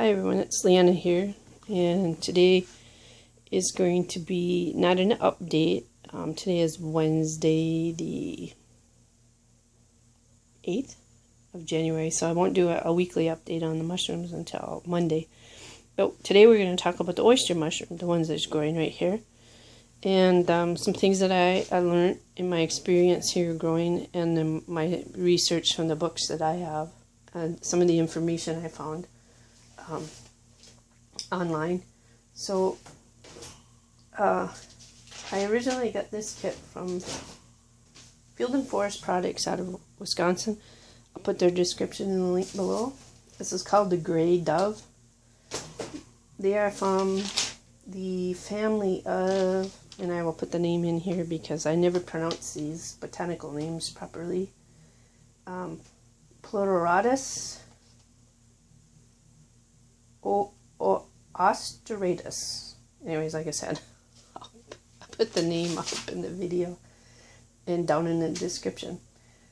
Hi everyone, it's Leanna here, and today is going to be not an update. Today is Wednesday the 8th of January, so I won't do a weekly update on the mushrooms until Monday. But today we're going to talk about the oyster mushroom, the ones that's growing right here, and some things that I learned in my experience here growing, and then my research from the books that I have, and some of the information I found online. So I originally got this kit from Field and Forest Products out of Wisconsin. I'll put their description in the link below. This is called the Gray Dove. They are from the family of, and I will put the name in here because I never pronounce these botanical names properly, Pleurotus, ostreatus. Anyways, like I said, I'll put the name up in the video and down in the description.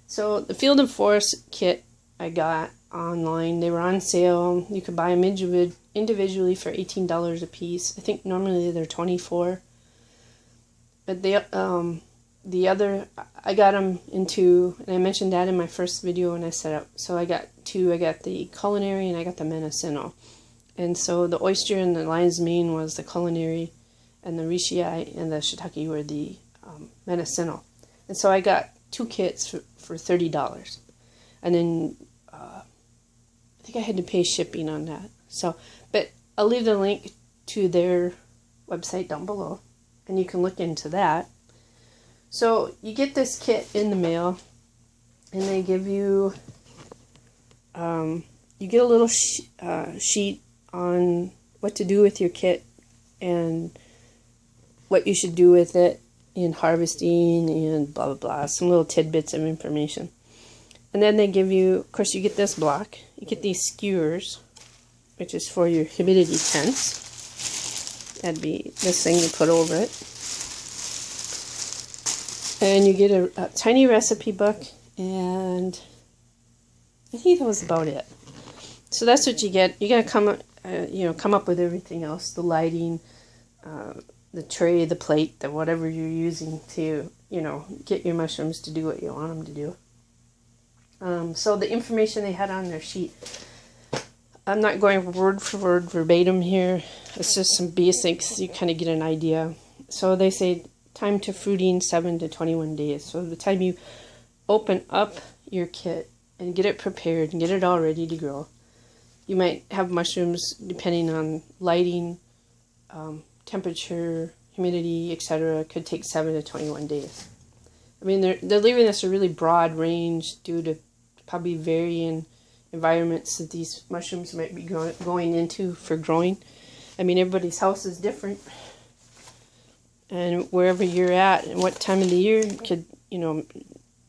So the Field and Forest kit I got online. They were on sale. You could buy them individually for $18 a piece. I think normally they're $24. But the other, I got them into, and I mentioned that in my first video when I set up. So I got two. I got the culinary and I got the medicinal. And so the oyster and the lion's mane was the culinary, and the reishi and the shiitake were the medicinal. And so I got two kits for $30. And then I think I had to pay shipping on that. So, but I'll leave the link to their website down below, and you can look into that. So you get this kit in the mail, and they give you, you get a little sheet on what to do with your kit and what you should do with it in harvesting and blah blah blah, some little tidbits of information. And then they give you, of course, you get this block, you get these skewers, which is for your humidity tents. That'd be this thing you put over it. And you get a tiny recipe book, and I think that was about it. So that's what you get. You gotta come up with everything else: the lighting, the tray, the plate, the whatever you're using to, get your mushrooms to do what you want them to do. So the information they had on their sheet, I'm not going word for word verbatim here. It's just some basics. You kind of get an idea. So they say time to fruiting 7 to 21 days. So the time you open up your kit and get it prepared and get it all ready to grow, you might have mushrooms, depending on lighting, temperature, humidity, etc. Could take 7 to 21 days. I mean, they're leaving us a really broad range due to probably varying environments that these mushrooms might be going into for growing. I mean, everybody's house is different, and wherever you're at and what time of the year could,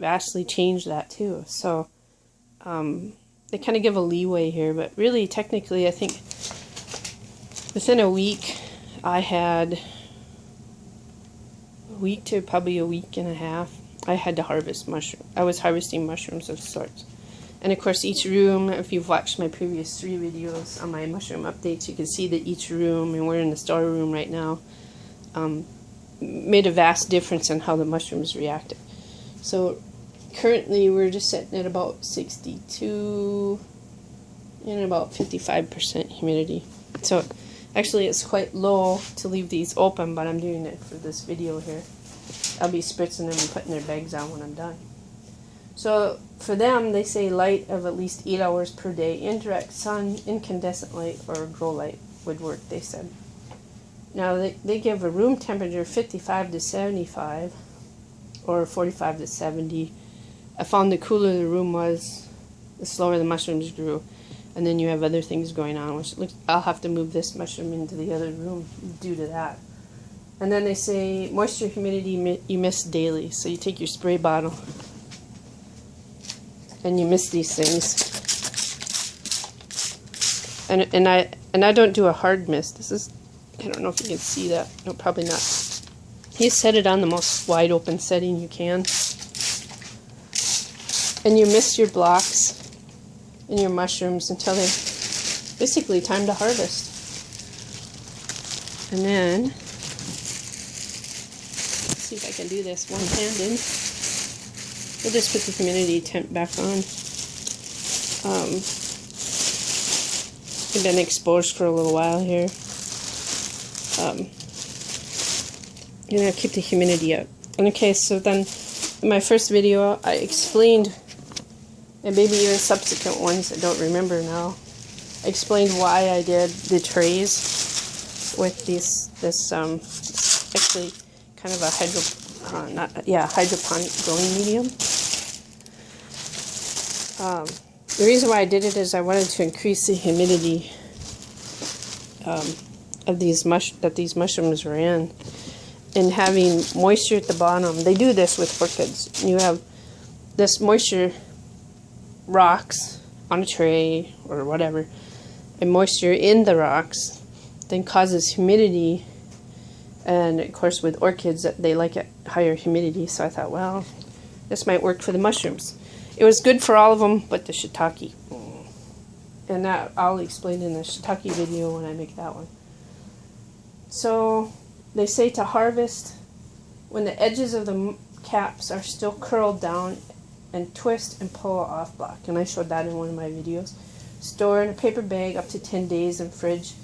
vastly change that too. So they kind of give a leeway here, but really, technically, I think within a week, I had a week to probably a week and a half, I had to harvest mushrooms. I was harvesting mushrooms of sorts. And of course, each room, if you've watched my previous 3 videos on my mushroom updates, you can see that each room, and we're in the storeroom right now, made a vast difference in how the mushrooms reacted. So currently we're just sitting at about 62 and about 55% humidity. So actually it's quite low to leave these open, but I'm doing it for this video here. I'll be spritzing them and putting their bags on when I'm done. So for them, they say light of at least 8 hours per day. Indirect sun, incandescent light, or grow light would work, they said. Now they give a room temperature 55 to 75 or 45 to 70. I found the cooler the room was, the slower the mushrooms grew. And then you have other things going on, which looks, I'll have to move this mushroom into the other room due to that. And then they say moisture, humidity, you mist daily. So you take your spray bottle and you mist these things. And I don't do a hard mist. This is, I don't know if you can see that. No, probably not. You set it on the most wide open setting you can. And you mist your blocks and your mushrooms until basically time to harvest. And then, let's see if I can do this one-handed. We'll just put the humidity temp back on. It's been exposed for a little while here. I'm gonna keep the humidity up. Okay, so then in my first video I explained, and maybe even subsequent ones I don't remember now, I explained why I did the trays with this actually kind of a hydroponic growing medium. The reason why I did it is I wanted to increase the humidity of these mushrooms were in, and having moisture at the bottom. They do this with orchids. You have this moisture rocks on a tray or whatever, and moisture in the rocks then causes humidity, and of course with orchids they like it higher humidity, so I thought, well, this might work for the mushrooms. It was good for all of them but the shiitake, and that I'll explain in the shiitake video when I make that one. So they say to harvest when the edges of the caps are still curled down, and twist and pull off block, and I showed that in one of my videos. Store in a paper bag up to 10 days in fridge.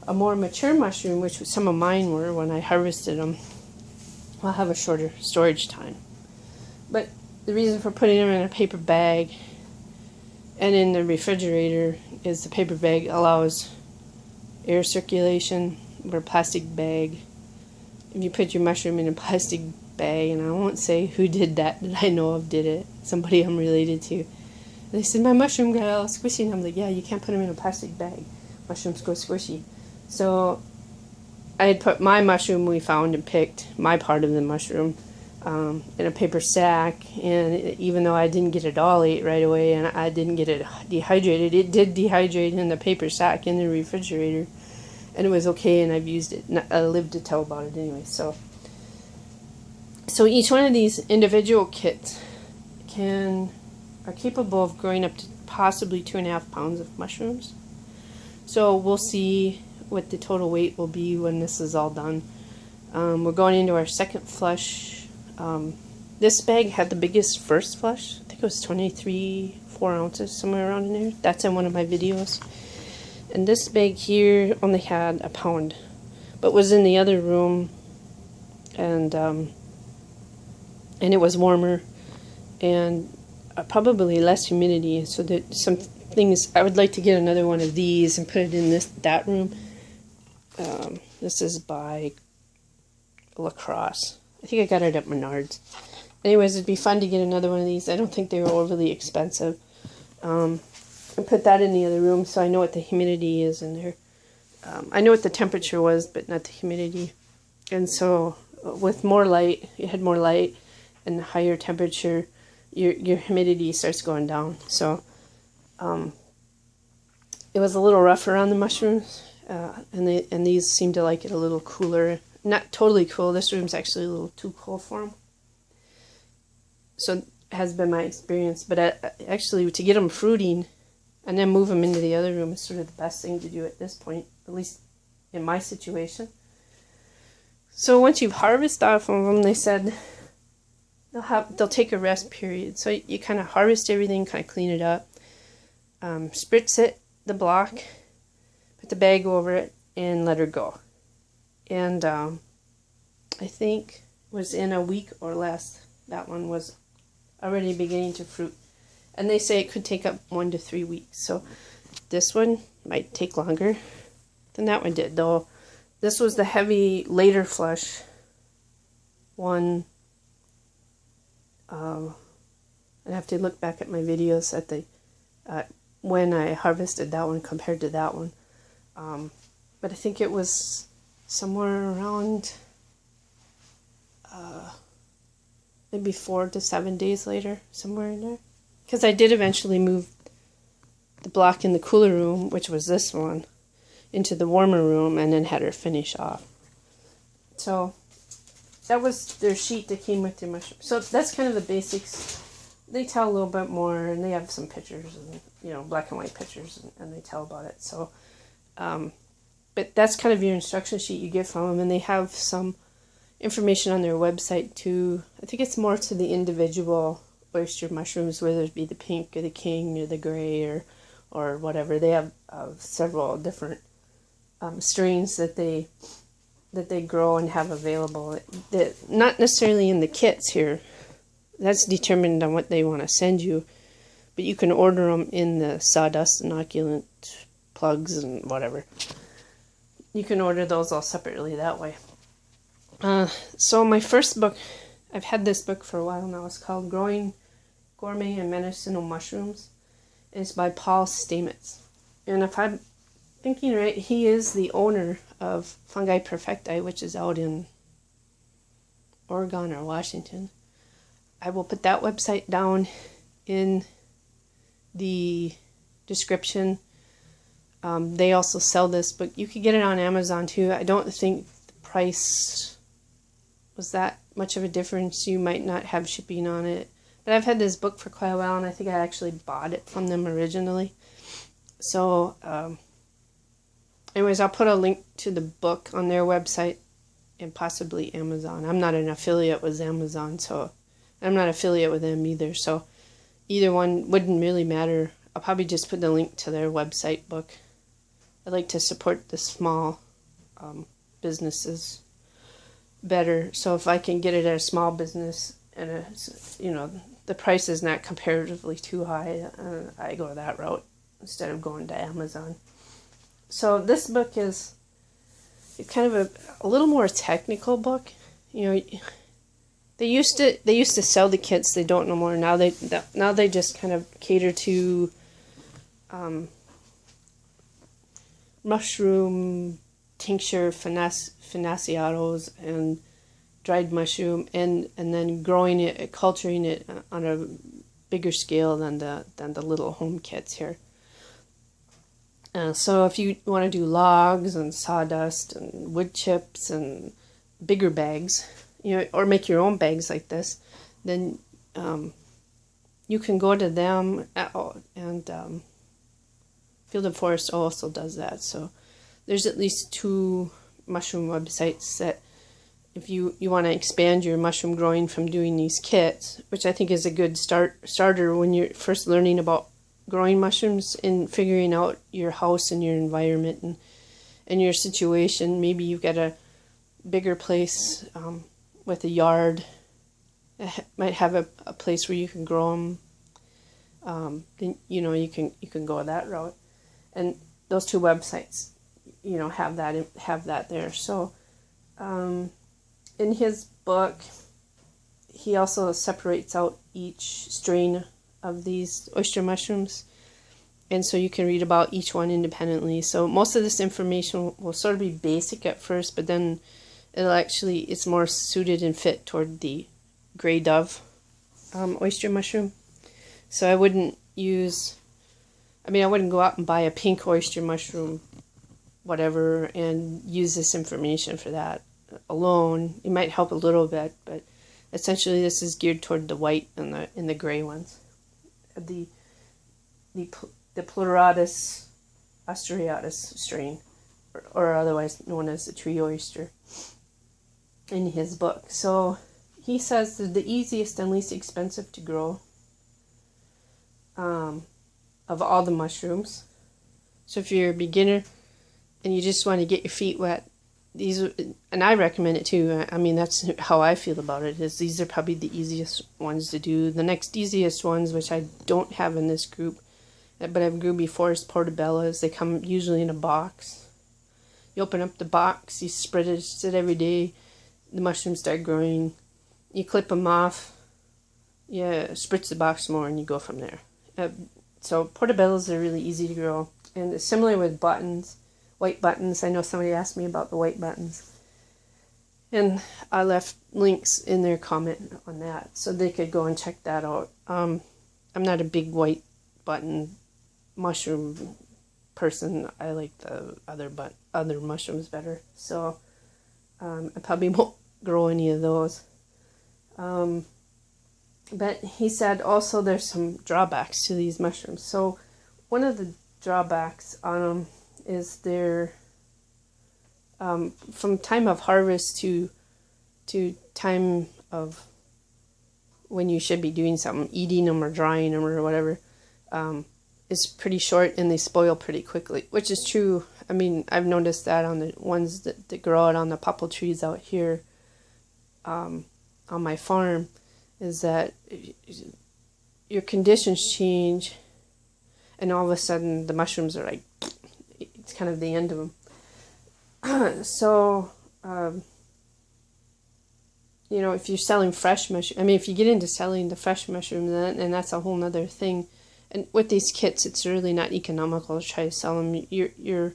A more mature mushroom, which some of mine were when I harvested them, will have a shorter storage time. But the reason for putting them in a paper bag and in the refrigerator is the paper bag allows air circulation, or a plastic bag. If you put your mushroom in a plastic bag, and I won't say who did that I know of did it, somebody I'm related to. They said, my mushroom got all squishy, and I'm like, yeah, you can't put them in a plastic bag. Mushrooms go squishy. So I had put my mushroom we found and picked, my part of the mushroom, in a paper sack, and even though I didn't get it all ate right away and I didn't get it dehydrated, it did dehydrate in the paper sack in the refrigerator, and it was okay, and I've used it. I lived to tell about it anyway. So each one of these individual kits are capable of growing up to possibly 2.5 pounds of mushrooms. So we'll see what the total weight will be when this is all done. We're going into our second flush. This bag had the biggest first flush. I think it was 4 ounces, somewhere around in there. That's in one of my videos. And this bag here only had 1 pound, but was in the other room, and it was warmer and probably less humidity. So that some things, I would like to get another one of these and put it in that room. This is by Lacrosse. I think I got it at Menards. Anyways, it'd be fun to get another one of these. I don't think they were overly expensive. And put that in the other room so I know what the humidity is in there. I know what the temperature was, but not the humidity. And so with more light, you had more light and higher temperature, your humidity starts going down. So it was a little rougher on the mushrooms, and these seem to like it a little cooler. Not totally cool. This room's actually a little too cool for them. So it has been my experience. But actually, to get them fruiting and then move them into the other room is sort of the best thing to do at this point, at least in my situation. So once you've harvested off of them, they said they'll take a rest period. So you kind of harvest everything, kind of clean it up, spritz it, the block, put the bag over it, and let her go. And I think it was in a week or less, that one was already beginning to fruit. And they say it could take up 1 to 3 weeks. So this one might take longer than that one did, though. This was the heavy later flush one. I'd have to look back at my videos at the when I harvested that one compared to that one. But I think it was somewhere around maybe 4 to 7 days later, somewhere in there. Because I did eventually move the block in the cooler room, which was this one, into the warmer room, and then had her finish off. So that was their sheet that came with their mushroom. So that's kind of the basics they tell a little bit more, and they have some pictures, and black and white pictures, and they tell about it. So, but that's kind of your instruction sheet you get from them, and they have some information on their website too. I think it's more to the individual oyster mushrooms, whether it be the pink or the king or the gray or whatever. They have several different strains that they grow and have available. That not necessarily in the kits here. That's determined on what they want to send you, but you can order them in the sawdust inoculant plugs and whatever. You can order those all separately that way. So my first book, I've had this book for a while now. It's called Growing Gourmet and Medicinal Mushrooms. It's by Paul Stamets. And if I'm thinking right, he is the owner of Fungi Perfecti, which is out in Oregon or Washington. I will put that website down in the description. They also sell this book. You could get it on Amazon too. I don't think the price was that much of a difference. You might not have shipping on it. But I've had this book for quite a while, and I think I actually bought it from them originally. So, anyways, I'll put a link to the book on their website and possibly Amazon. I'm not an affiliate with Amazon, so I'm not affiliate with them either. So either one wouldn't really matter. I'll probably just put the link to their website book. I like to support the small businesses better. So if I can get it at a small business and the price is not comparatively too high, I go that route instead of going to Amazon. So this book is kind of a little more technical book. They used to sell the kits. They don't no more. Now they just kind of cater to mushroom tincture financiados and dried mushroom, and then growing it, culturing it on a bigger scale than the little home kits here. So if you want to do logs and sawdust and wood chips and bigger bags, or make your own bags like this, then you can go to them, and Field and Forest also does that. So there's at least 2 mushroom websites that if you want to expand your mushroom growing from doing these kits, which I think is a good starter when you're first learning about growing mushrooms and figuring out your house and your environment and your situation. Maybe you've got a bigger place with a yard. It might have a place where you can grow them. Then you can go that route, and those 2 websites have that there. So in his book, he also separates out each strain of these oyster mushrooms, and so you can read about each one independently. So most of this information will sort of be basic at first, but then it's more suited and fit toward the gray dove oyster mushroom. So I wouldn't go out and buy a pink oyster mushroom whatever and use this information for that alone. It might help a little bit, but essentially this is geared toward the white and the gray ones. The Pleurotus ostreatus strain, or otherwise known as the tree oyster, in his book. So he says that the easiest and least expensive to grow of all the mushrooms. So if you're a beginner and you just want to get your feet wet, and I recommend it too. I mean, that's how I feel about it, is these are probably the easiest ones to do. The next easiest ones, which I don't have in this group, but I've grew before, is portobellas. They come usually in a box. You open up the box, you spread it every day, the mushrooms start growing. You clip them off, you spritz the box more, and you go from there. So portobellas are really easy to grow. And it's similar with buttons. White buttons. I know somebody asked me about the white buttons. And I left links in their comment on that, so they could go and check that out. I'm not a big white button mushroom person. I like the other mushrooms better. So I probably won't grow any of those. But he said also there's some drawbacks to these mushrooms. So one of the drawbacks on them is they're from time of harvest to time of when you should be doing something, eating them or drying them or whatever, is pretty short, and they spoil pretty quickly, which is true. I mean, I've noticed that on the ones that grow out on the popple trees out here on my farm, is that your conditions change, and all of a sudden the mushrooms are like, it's kind of the end of them. So, you know, if you're selling fresh mushrooms, I mean, if you get into selling the fresh mushrooms, and that's a whole nother thing. And with these kits, it's really not economical to try to sell them. You're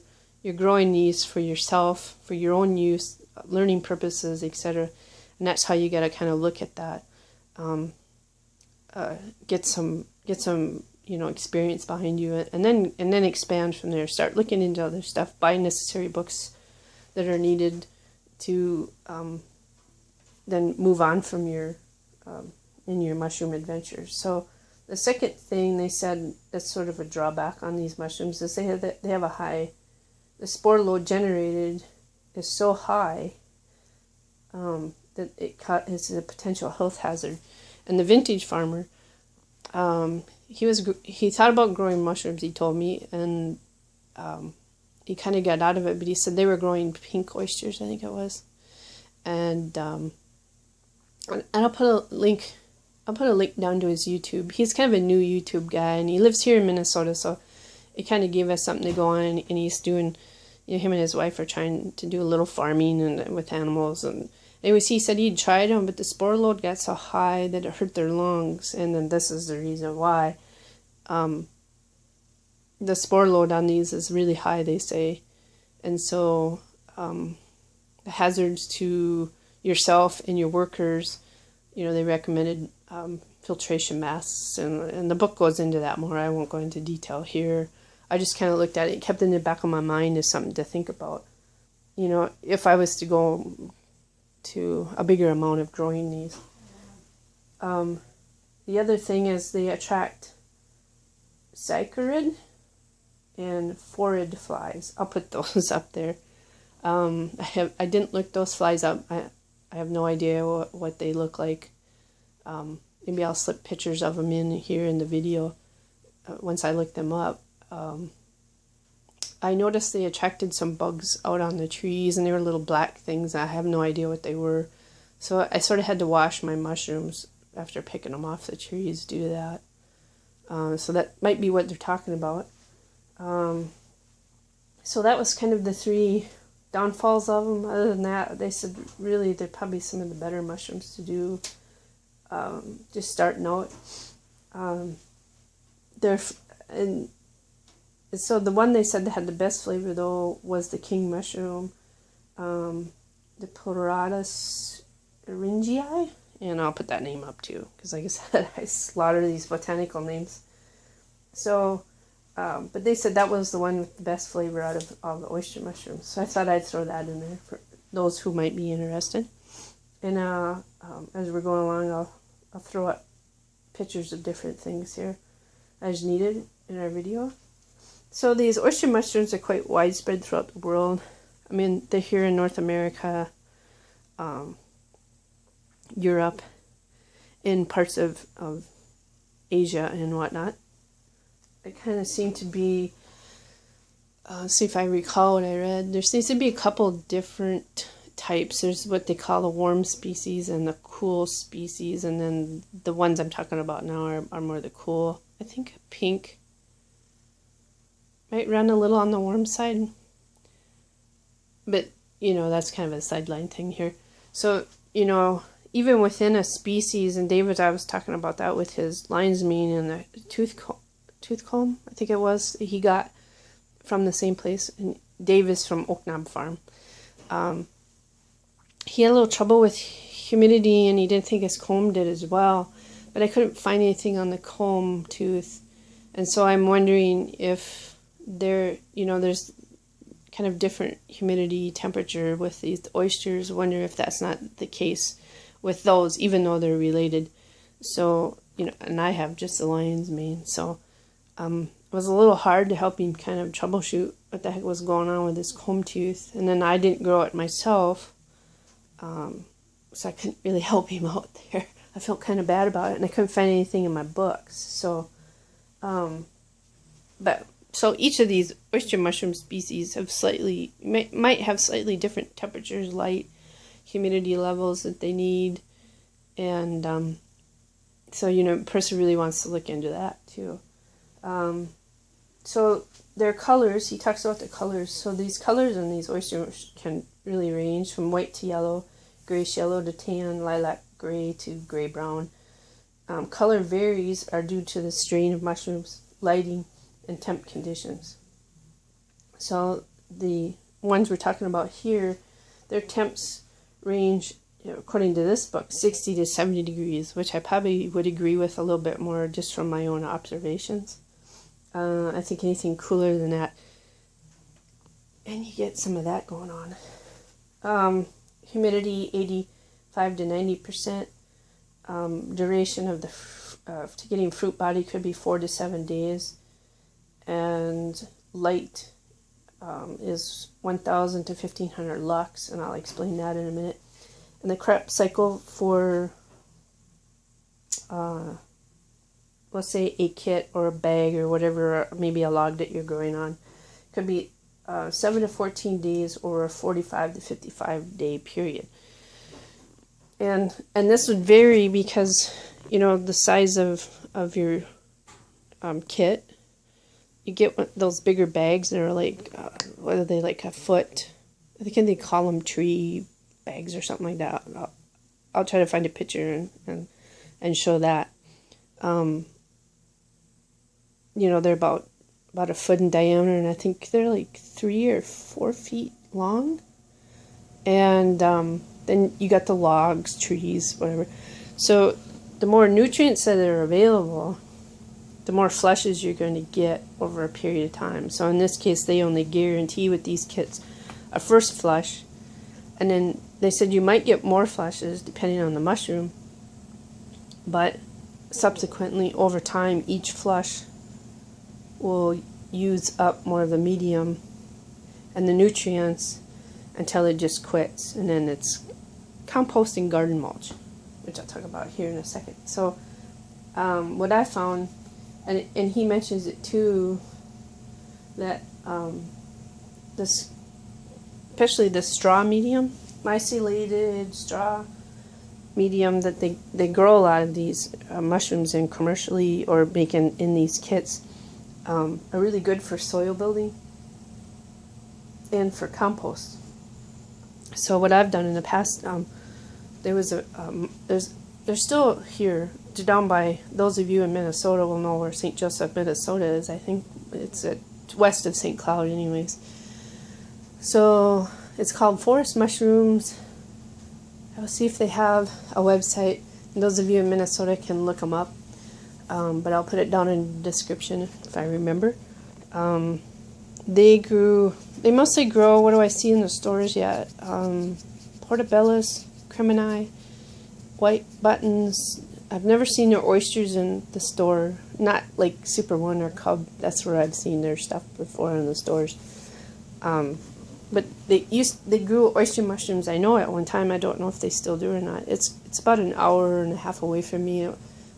growing these for yourself, for your own use, learning purposes, etc. And that's how you got to kind of look at that. Get some you know, experience behind you, and then expand from there. Start looking into other stuff. Buy necessary books that are needed to then move on from your in your mushroom adventures. So the second thing they said that's sort of a drawback on these mushrooms is they have a high, the spore load generated is so high that it's a potential health hazard. And the vintage farmer, he thought about growing mushrooms, he told me, and he kind of got out of it, but he said they were growing pink oysters, I think it was. And I'll put a link down to his YouTube. He's kind of a new YouTube guy, and he lives here in Minnesota, so it kind of gave us something to go on. And he's doing, you know, him and his wife are trying to do a little farming and with animals. And anyways, he said he'd tried them, but the spore load got so high that it hurt their lungs. And then this is the reason why. The spore load on these is really high, they say. And so the hazards to yourself and your workers, you know, they recommended filtration masks, and the book goes into that more. I won't go into detail here. I just kind of looked at it, kept it in the back of my mind as something to think about. You know, if I was to go to a bigger amount of growing these. The other thing is they attract cycarid and phorid flies. I'll put those up there. I didn't look those flies up. I have no idea what they look like. Maybe I'll slip pictures of them in here in the video once I look them up. I noticed they attracted some bugs out on the trees, and they were little black things. I have no idea what they were. So I sort of had to wash my mushrooms after picking them off the trees due to that. So that might be what they're talking about. So that was kind of the three downfalls of them. Other than that, they said really they're probably some of the better mushrooms to do. Just starting out. And so the one they said that had the best flavor though was the king mushroom, the Pleurotus eringii, and I'll put that name up too, because like I said, I slaughter these botanical names. So, but they said that was the one with the best flavor out of all the oyster mushrooms. So I thought I'd throw that in there for those who might be interested. And as we're going along, I'll throw up pictures of different things here as needed in our video. So these oyster mushrooms are quite widespread throughout the world. I mean, they're here in North America, Europe, in parts of Asia and whatnot. It kind of seemed to be, see if I recall what I read, there seems to be a couple different types. There's what they call the warm species and the cool species, and then the ones I'm talking about now are more the cool. I think pink might run a little on the warm side, but you know, that's kind of a sideline thing here. So, you know, even within a species, and David, I was talking about that with his lion's mane and the tooth comb, I think it was, he got from the same place. And Dave is from Oak Knob Farm. He had a little trouble with humidity, and he didn't think his comb did as well, but I couldn't find anything on the comb tooth. And so I'm wondering if there's kind of different humidity temperature with these oysters. I wonder if that's not the case with those, even though they're related. So, you know, and I have just the lion's mane. So it was a little hard to help him kind of troubleshoot what the heck was going on with his comb tooth. And then I didn't grow it myself, so I couldn't really help him out there. I felt kind of bad about it, and I couldn't find anything in my books. So, so each of these oyster mushroom species have might have slightly different temperatures, light, humidity levels that they need, and so, you know, a person really wants to look into that too. So their colors, he talks about the colors. So these colors in these oysters can really range from white to yellow, grayish yellow to tan, lilac gray to gray brown. Color varies are due to the strain of mushrooms, lighting, and temp conditions. So the ones we're talking about here, their temps range, you know, according to this book, 60 to 70 degrees, which I probably would agree with a little bit more just from my own observations. I think anything cooler than that, and you get some of that going on. Humidity 85 to 90%. Duration of to getting fruit body could be 4 to 7 days, and light is 1,000 to 1,500 lux, and I'll explain that in a minute. And the crep cycle for let's say a kit or a bag or whatever, or maybe a log that you're growing on, could be 7 to 14 days or a 45 to 55 day period. And this would vary because, you know, the size of your kit. You get those bigger bags that are like, what are they, like a foot? I think they call them tree bags or something like that. I'll try to find a picture and show that. You know, they're about a foot in diameter, and I think they're like 3 or 4 feet long. And then you got the logs, trees, whatever. So the more nutrients that are available, the more flushes you're going to get over a period of time. So in this case, they only guarantee with these kits a first flush, and then they said you might get more flushes depending on the mushroom, but subsequently over time each flush will use up more of the medium and the nutrients until it just quits, and then it's composting garden mulch, which I'll talk about here in a second. So what I found, and he mentions it too, that especially the straw medium, mycelated straw medium that they grow a lot of these mushrooms in commercially or making in these kits, are really good for soil building and for compost. So what I've done in the past, there was there's still here, down by, those of you in Minnesota will know where St. Joseph, Minnesota is. I think it's west of St. Cloud anyways. So it's called Forest Mushrooms. I'll see if they have a website. And those of you in Minnesota can look them up. But I'll put it down in the description if I remember. They mostly grow, what do I see in the stores yet? Portobellos, crimini, white buttons. I've never seen their oysters in the store. Not like Super One or Cub. That's where I've seen their stuff before in the stores. But they grew oyster mushrooms, I know, at one time. I don't know if they still do or not. It's about an hour and a half away from me.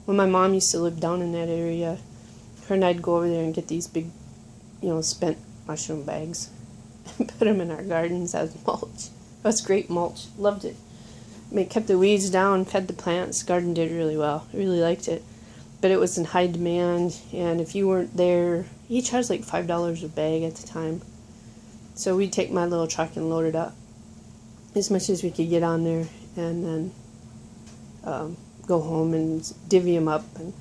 When my mom used to live down in that area, her and I'd go over there and get these big, you know, spent mushroom bags and put them in our gardens as mulch. That was great mulch. Loved it. It kept the weeds down, fed the plants. Garden did really well. I really liked it. But it was in high demand, and if you weren't there, he charged like $5 a bag at the time. So we'd take my little truck and load it up as much as we could get on there, and then go home and divvy them up and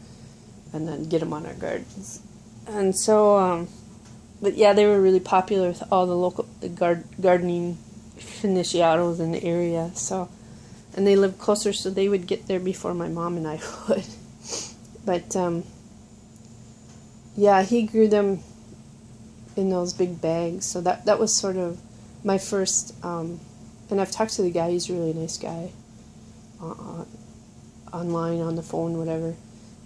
then get them on our gardens. And so, but yeah, they were really popular with all the local gardening aficionados in the area. So, and they lived closer, so they would get there before my mom and I would. But yeah, he grew them in those big bags. So that was sort of my first. And I've talked to the guy; he's a really nice guy. online, on the phone, whatever.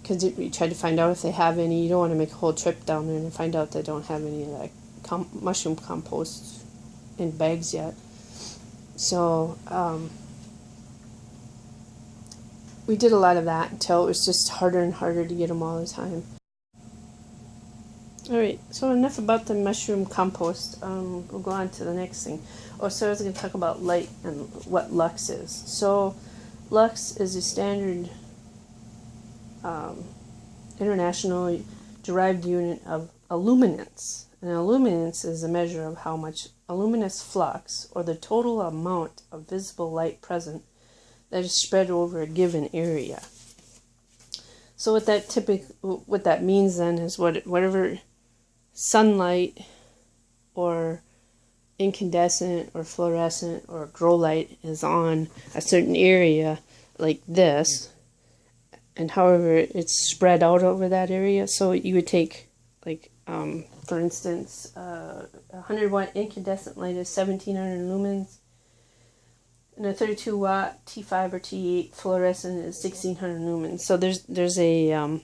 Because we tried to find out if they have any. You don't want to make a whole trip down there and find out they don't have any of that mushroom compost in bags yet. So we did a lot of that until it was just harder and harder to get them all the time. Alright, so enough about the mushroom compost. We'll go on to the next thing. So I was going to talk about light and what Lux is. So Lux is a standard international derived unit of illuminance. And illuminance is a measure of how much luminous flux, or the total amount of visible light present, that is spread over a given area. So what that means then is whatever sunlight or incandescent or fluorescent or grow light is on a certain area like this, and however it's spread out over that area. So you would take, like, for instance, 100 watt incandescent light is 1700 lumens, and a 32 watt T5 or T8 fluorescent is 1600 lumens. So there's a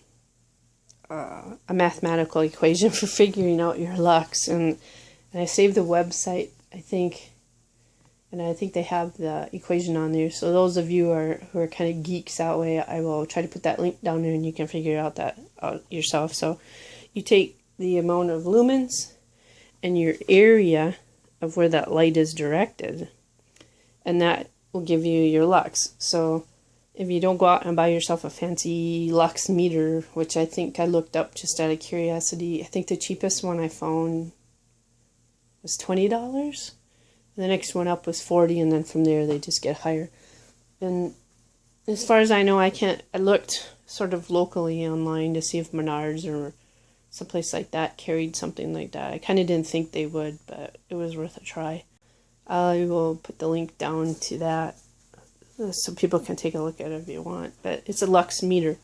mathematical equation for figuring out your lux, and I saved the website, I think, and I think they have the equation on there. So those of you who are kind of geeks that way, I will try to put that link down there, and you can figure out yourself. So you take the amount of lumens and your area of where that light is directed, and that will give you your lux. So if you don't go out and buy yourself a fancy lux meter, which I think I looked up just out of curiosity, I think the cheapest one I found was $20. The next one up was $40, and then from there they just get higher. And as far as I know, I looked sort of locally online to see if Menards or someplace like that carried something like that. I kind of didn't think they would, but it was worth a try. I will put the link down to that so people can take a look at it if you want. But it's a lux meter,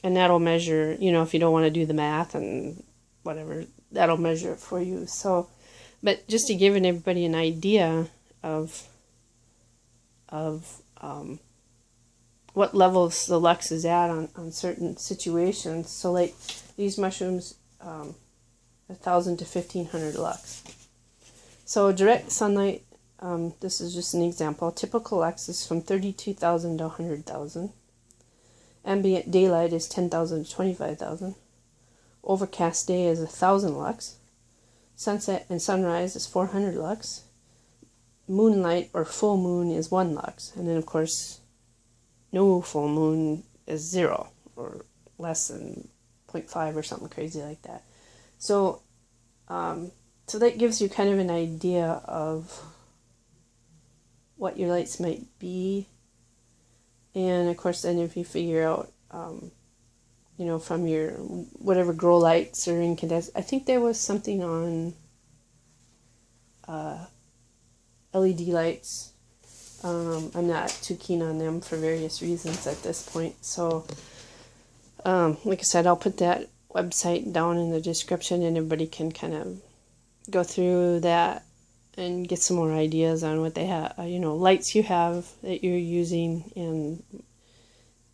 and that'll measure, if you don't want to do the math and whatever, that'll measure it for you. So, but just to give everybody an idea of what levels the lux is at on certain situations. So like these mushrooms, 1,000 to 1,500 lux. So direct sunlight, this is just an example. Typical lux is from 32,000 to 100,000. Ambient daylight is 10,000 to 25,000. Overcast day is 1,000 lux. Sunset and sunrise is 400 lux. Moonlight or full moon is 1 lux. And then of course, no full moon is 0 or less than 0.5 or something crazy like that. So, so that gives you kind of an idea of what your lights might be. And of course, then if you figure out, from your whatever grow lights or incandescent, I think there was something on LED lights. I'm not too keen on them for various reasons at this point. So, like I said, I'll put that website down in the description, and everybody can kind of go through that and get some more ideas on what they have, lights you have that you're using,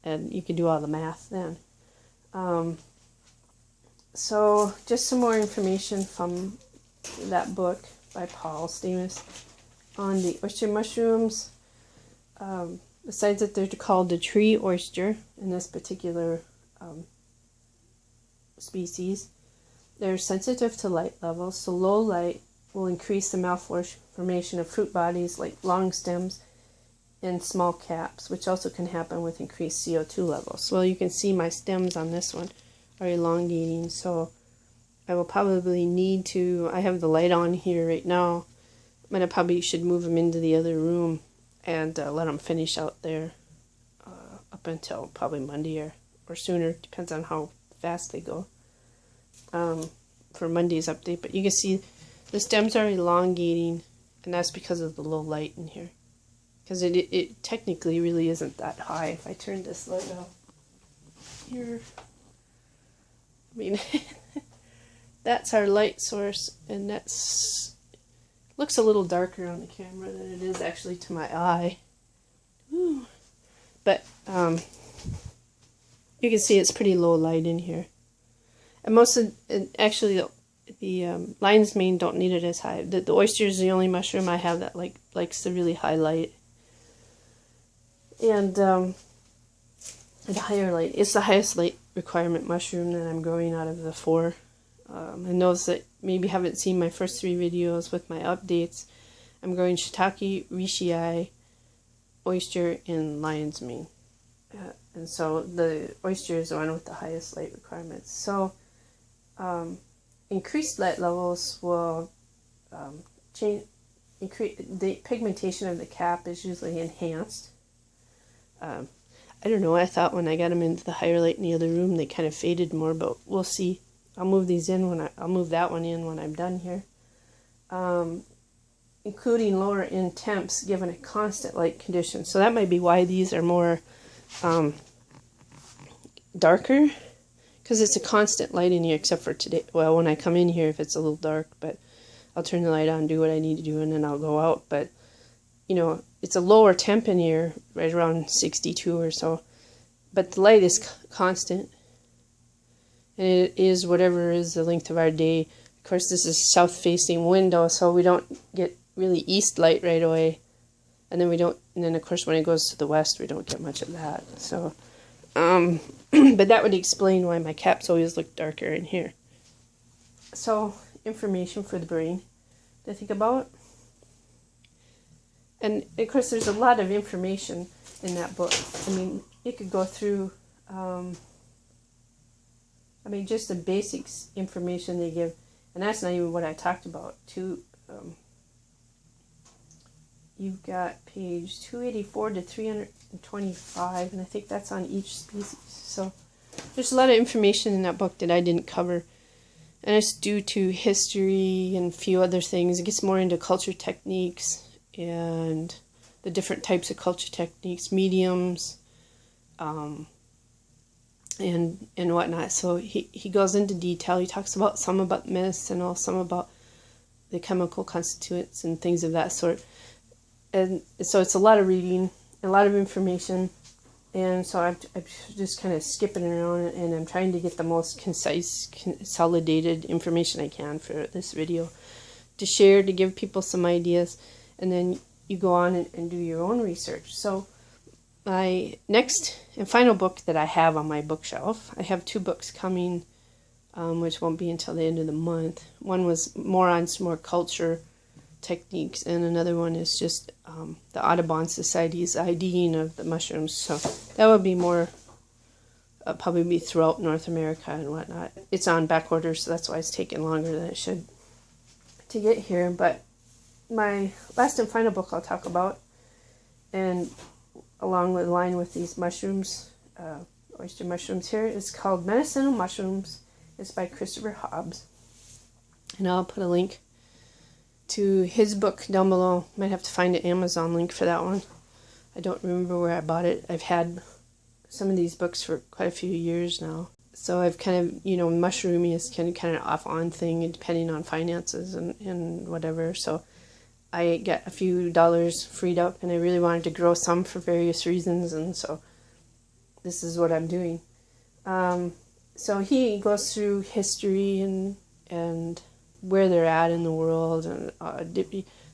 and you can do all the math then. So just some more information from that book by Paul Stamus on the oyster mushrooms. Besides that they're called the tree oyster in this particular species, they're sensitive to light levels, so low light will increase the malformation of fruit bodies like long stems and small caps, which also can happen with increased CO2 levels. Well, you can see my stems on this one are elongating, so I will probably need to, I have the light on here right now, but I probably should move them into the other room and let them finish out there up until probably Monday or sooner, depends on how fast they go for Monday's update. But you can see the stems are elongating, and that's because of the low light in here. Because it technically really isn't that high. If I turn this light off here, I mean, that's our light source, and that's looks a little darker on the camera than it is actually to my eye. Whew. But You can see it's pretty low light in here. And most of, actually, the lion's mane don't need it as high. The oyster is the only mushroom I have that likes the really high light. And the higher light. It's the highest light requirement mushroom that I'm growing out of the 4. And those that maybe haven't seen my first 3 videos with my updates, I'm growing shiitake, reishi, oyster, and lion's mane. And so the oyster is the one with the highest light requirements. So increased light levels will increase the pigmentation of the cap is usually enhanced. I don't know, I thought when I got them into the higher light in the other room they kind of faded more, but we'll see. I'll move these in I'll move that one in when I'm done here. Including lower end temps given a constant light condition. So that might be why these are more darker, because it's a constant light in here, except for today. Well, when I come in here, if it's a little dark, but I'll turn the light on, do what I need to do, and then I'll go out. But, you know, it's a lower temp in here, right around 62 or so. But the light is constant. And it is whatever is the length of our day. Of course, this is south-facing window, so we don't get really east light right away. And then of course when it goes to the west, we don't get much of that. So, but that would explain why my caps always look darker in here. So, information for the brain to think about. And of course there's a lot of information in that book. I mean, you could go through, just the basics information they give. And that's not even what I talked about, too. You've got page 284 to 325, and I think that's on each species. So there's a lot of information in that book that I didn't cover. And it's due to history and a few other things. It gets more into culture techniques and the different types of culture techniques, mediums, and whatnot. So he goes into detail. He talks about some about medicinal, some about the chemical constituents and things of that sort. And so it's a lot of reading, a lot of information, and so I'm just kind of skipping around, and I'm trying to get the most concise, consolidated information I can for this video to share, to give people some ideas, and then you go on and do your own research. So my next and final book that I have on my bookshelf, I have 2 books coming, which won't be until the end of the month. One was more on some more culture techniques, and another one is just the Audubon Society's IDing of the mushrooms. So that would be more, probably be throughout North America and whatnot. It's on back order, so that's why it's taking longer than it should to get here. But my last and final book I'll talk about, and along the line with these mushrooms, oyster mushrooms here, is called Medicinal Mushrooms. It's by Christopher Hobbs, and I'll put a link to his book down below. Might have to find an Amazon link for that one. I don't remember where I bought it. I've had some of these books for quite a few years now. So I've kind of, mushroomy is kind of off-on thing, depending on finances and whatever. So I got a few dollars freed up, and I really wanted to grow some for various reasons, and so this is what I'm doing. So he goes through history and where they're at in the world, and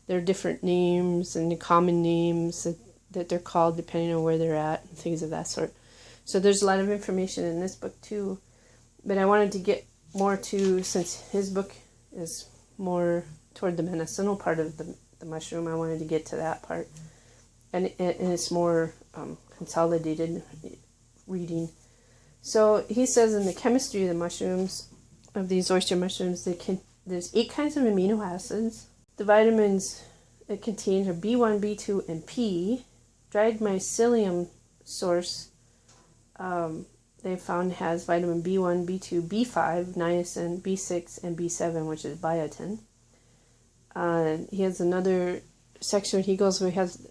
their different names and the common names that they're called depending on where they're at and things of that sort. So there's a lot of information in this book too, but I wanted to get more to, since his book is more toward the medicinal part of the mushroom, I wanted to get to that part, and it's more consolidated reading. So he says in the chemistry of the mushrooms, of these oyster mushrooms, there's 8 kinds of amino acids. The vitamins it contains are B1, B2, and P. Dried mycelium source they found has vitamin B1, B2, B5, niacin, B6, and B7, which is biotin. He has another section he goes where he has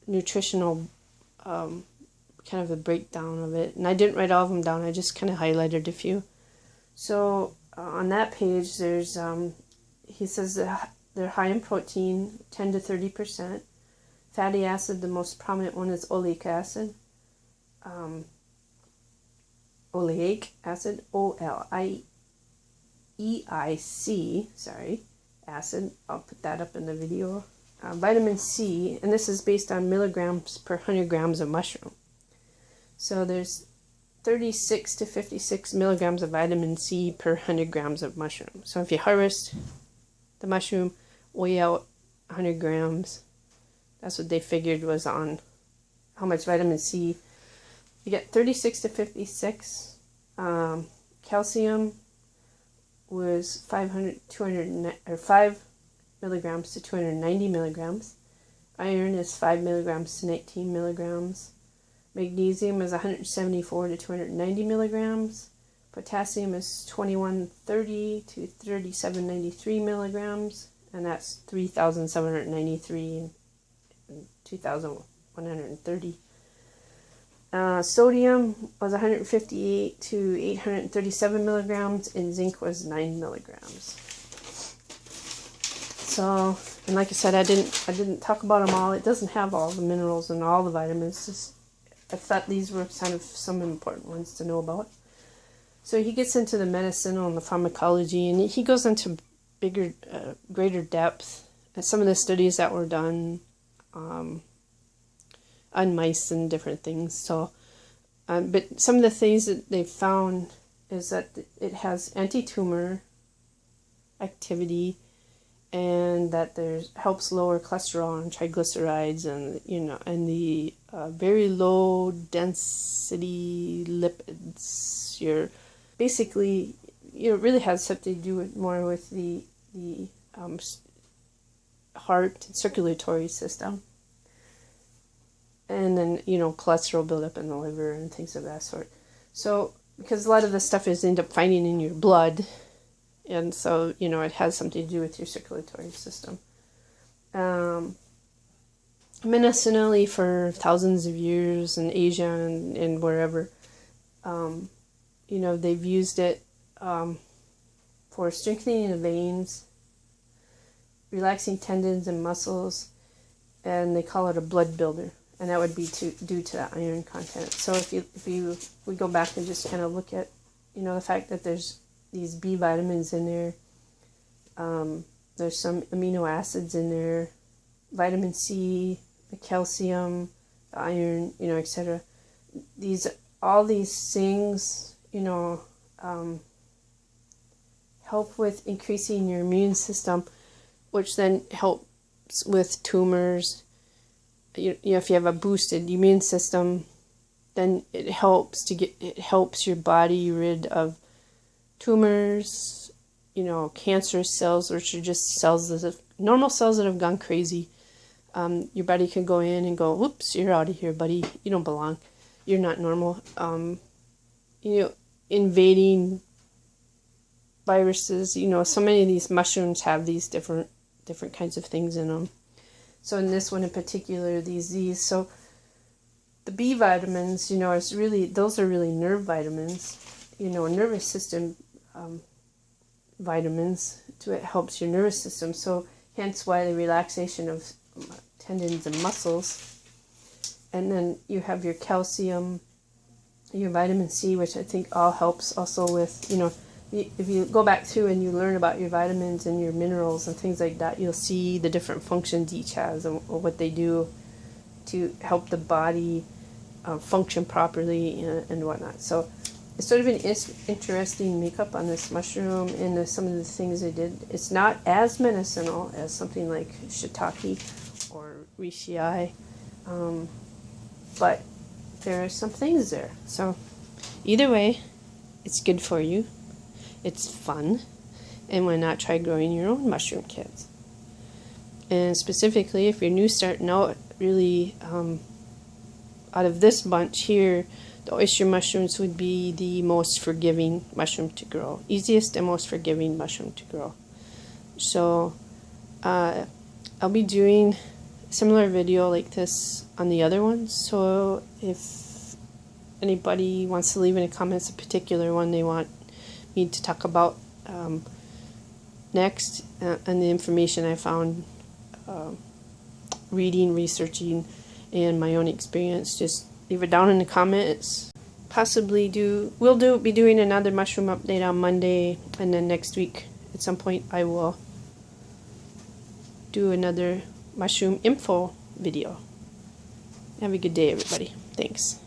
nutritional kind of a breakdown of it. And I didn't write all of them down, I just kind of highlighted a few. So on that page, there's he says that they're high in protein, 10 to 30%. Fatty acid, the most prominent one is oleic acid. oleic acid, O-L-I-E-I-C, sorry, acid. I'll put that up in the video. Vitamin C, and this is based on milligrams per 100 grams of mushroom. So there's 36 to 56 milligrams of vitamin C per 100 grams of mushroom. So if you harvest the mushroom, weigh out 100 grams, that's what they figured was on how much vitamin C. You get 36 to 56. Calcium was 5 milligrams to 290 milligrams. Iron is 5 milligrams to 19 milligrams. Magnesium is 174 to 290 milligrams. Potassium is 2130 to 3793 milligrams. And that's 3,793 and 2,130. Sodium was 158 to 837 milligrams, and zinc was 9 milligrams. So, and like I said, I didn't talk about them all. It doesn't have all the minerals and all the vitamins. Just I thought these were kind of some important ones to know about. So he gets into the medicinal and the pharmacology, and he goes into greater depth. And some of the studies that were done on mice and different things. So, but some of the things that they found is that it has anti-tumor activity, and that helps lower cholesterol and triglycerides, and and the very low density lipids. Basically it really has something to do more with the heart and circulatory system, and then cholesterol buildup in the liver and things of that sort. So because a lot of the stuff is end up finding in your blood. And so, it has something to do with your circulatory system. Medicinally, for thousands of years in Asia and wherever, they've used it for strengthening the veins, relaxing tendons and muscles, and they call it a blood builder. And that would be due to the iron content. So if we go back and just kind of look at, the fact that there's these B vitamins in there. There's some amino acids in there, vitamin C, the calcium, the iron, etc. All these things, help with increasing your immune system, which then helps with tumors. If you have a boosted immune system, then it helps your body rid of tumors, cancerous cells, which are just normal cells that have gone crazy. Your body can go in and go, whoops, you're out of here, buddy. You don't belong. You're not normal. Invading viruses, so many of these mushrooms have these different kinds of things in them. So in this one in particular, these. So the B vitamins, those are really nerve vitamins, nervous system vitamins. It helps your nervous system. So hence why the relaxation of tendons and muscles. And then you have your calcium, your vitamin C, which I think all helps also with, if you go back through and you learn about your vitamins and your minerals and things like that, you'll see the different functions each has and what they do to help the body function properly and whatnot. So it's sort of an interesting makeup on this mushroom and some of the things they did. It's not as medicinal as something like shiitake or reishi, but there are some things there. So either way, it's good for you. It's fun. And why not try growing your own mushroom kits? And specifically, if you're new starting out, really, out of this bunch here, the oyster mushrooms would be the most forgiving mushroom to grow. Easiest and most forgiving mushroom to grow. So I'll be doing a similar video like this on the other ones. So if anybody wants to leave in the comments a particular one they want me to talk about next, and the information I found reading, researching, and my own experience, just leave it down in the comments. possibly be doing another mushroom update on Monday, and then next week at some point I will do another mushroom info video. Have a good day, everybody. Thanks.